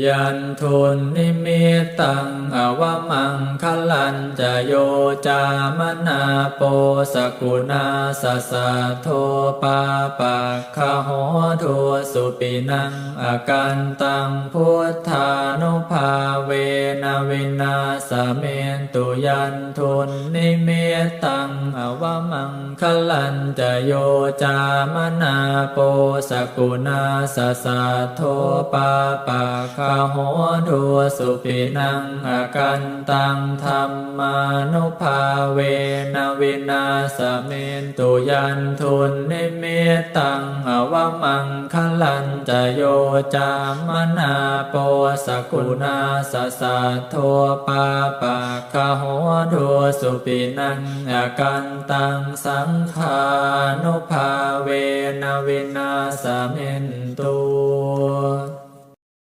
ยันทุนนิมิตตังอวมังคลันจะโยจามนาโปสกุณาสสะโทปาปักขโหทัวสุปินังอากันตังพุทธานุภาเวนะวินาสเมนตุยันทุนนิมิตตังอวมังคลันจะโยจามนาโปสกุณาสสะโทปาปักขโหทัวสุปินังอากันตังธัมมานุภาเวนะวินาสเมนตุยันทุนนิมิตตังอวมังคลันจะโยจามนาโปสกุณาสสะโทปาปักขโหทัวสุปินังอากันตังสังขานุภาเวนะวินาสเมนตุ